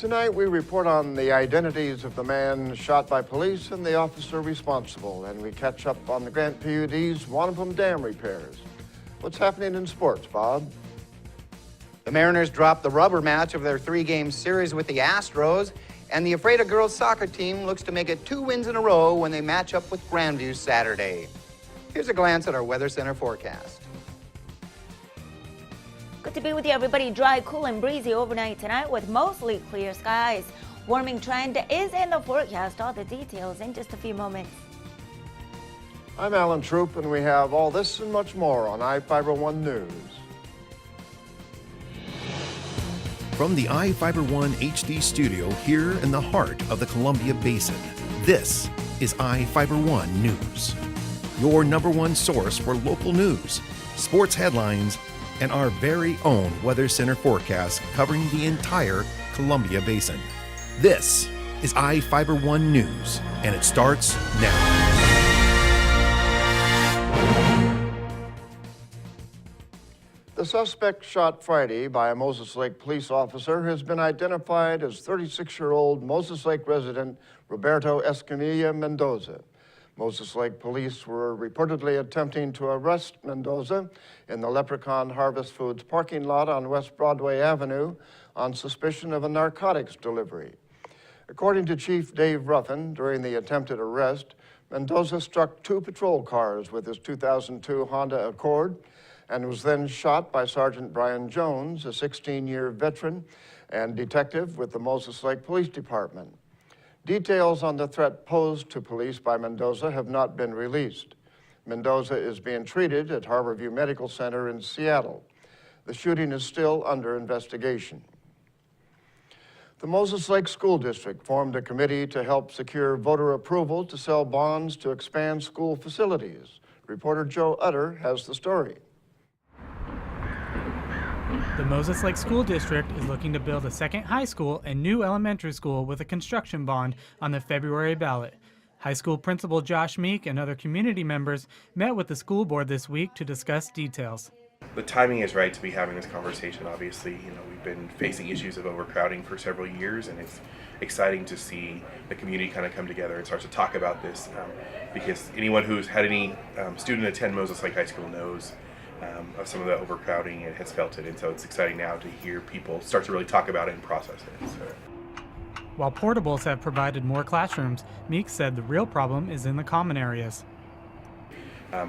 Tonight we report on the identities of the man shot by police and the officer responsible, and we catch up on the Grant PUD's Wanapum Dam repairs. What's happening in sports, Bob? The Mariners dropped the rubber match of their 3-game series with the Astros, and the Ephrata girls soccer team looks to make it 2 wins in a row when they match up with Grandview Saturday. Here's a glance at our Weather Center forecast. Good to be with you, everybody. Dry, cool, and breezy overnight tonight with mostly clear skies. Warming trend is in the forecast. All the details in just a few moments. I'm Alan Troop, and we have all this and much more on iFIBER 1 News. From the iFIBER 1 HD studio here in the heart of the Columbia Basin, this is iFIBER 1 News. Your #1 source for local news, sports headlines, and our very own Weather Center forecast covering the entire Columbia Basin. This is iFIBER 1 News, and it starts now. The suspect shot Friday by a Moses Lake police officer has been identified as 36-year-old Moses Lake resident Roberto Escamilla Mendoza. Moses Lake police were reportedly attempting to arrest Mendoza in the Leprechaun Harvest Foods parking lot on West Broadway Avenue on suspicion of a narcotics delivery. According to Chief Dave Ruffin, during the attempted arrest, Mendoza struck 2 patrol cars with his 2002 Honda Accord and was then shot by Sergeant Brian Jones, a 16-year veteran and detective with the Moses Lake Police Department. Details on the threat posed to police by Mendoza have not been released. Mendoza is being treated at Harborview Medical Center in Seattle. The shooting is still under investigation. The Moses Lake School District formed a committee to help secure voter approval to sell bonds to expand school facilities. Reporter Joe Utter has the story. The Moses Lake School District is looking to build a second high school and new elementary school with a construction bond on the February ballot. High school principal Josh Meek and other community members met with the school board this week to discuss details. The timing is right to be having this conversation. Obviously, we've been facing issues of overcrowding for several years, and it's exciting to see the community kind of come together and start to talk about this, because anyone who's had any student attend Moses Lake High School knows of some of the overcrowding and has felt it, and so it's exciting now to hear people start to really talk about it and process it. So. While portables have provided more classrooms, Meek said the real problem is in the common areas.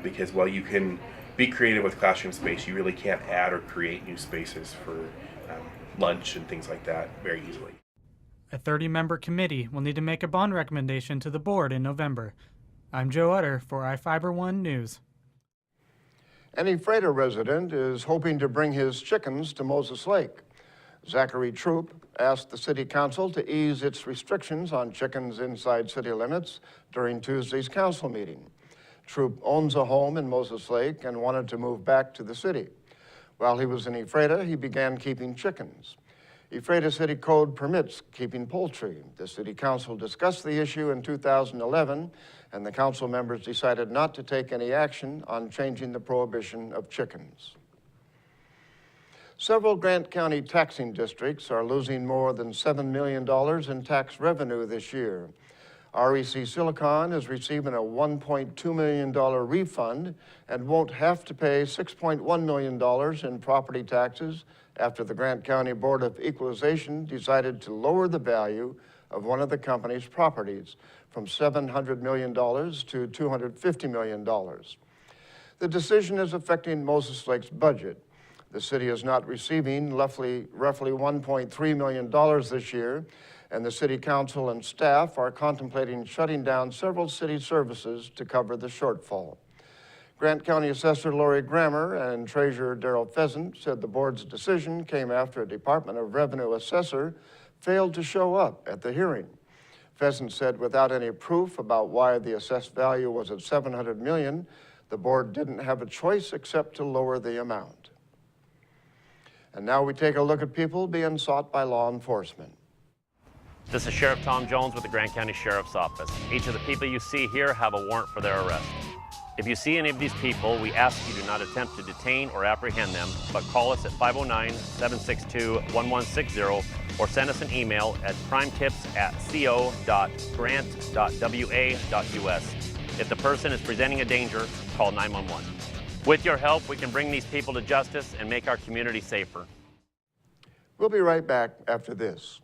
Because while you can be creative with classroom space, you really can't add or create new spaces for lunch and things like that very easily. A 30-member committee will need to make a bond recommendation to the board in November. I'm Joe Utter for iFIBER 1 News. An Ephrata resident is hoping to bring his chickens to Moses Lake. Zachary Troop asked the city council to ease its restrictions on chickens inside city limits during Tuesday's council meeting. Troop owns a home in Moses Lake and wanted to move back to the city. While he was in Ephrata, he began keeping chickens. Ephrata City Code permits keeping poultry. The city council discussed the issue in 2011, and the council members decided not to take any action on changing the prohibition of chickens. Several Grant County taxing districts are losing more than $7 million in tax revenue this year. REC Silicon is receiving a $1.2 million refund and won't have to pay $6.1 million in property taxes after the Grant County Board of Equalization decided to lower the value of one of the company's properties from $700 million to $250 million. The decision is affecting Moses Lake's budget. The city is not receiving roughly $1.3 million this year, and the city council and staff are contemplating shutting down several city services to cover the shortfall. Grant County Assessor Lori Grammer and Treasurer Darrell Pheasant said the board's decision came after a Department of Revenue assessor failed to show up at the hearing. Pheasant said without any proof about why the assessed value was at $700 million, the board didn't have a choice except to lower the amount. And now we take a look at people being sought by law enforcement. This is Sheriff Tom Jones with the Grant County Sheriff's Office. Each of the people you see here have a warrant for their arrest. If you see any of these people, we ask you do not attempt to detain or apprehend them, but call us at 509-762-1160 or send us an email at crimetips@co.grant.wa.us. If the person is presenting a danger, call 911. With your help, we can bring these people to justice and make our community safer. We'll be right back after this.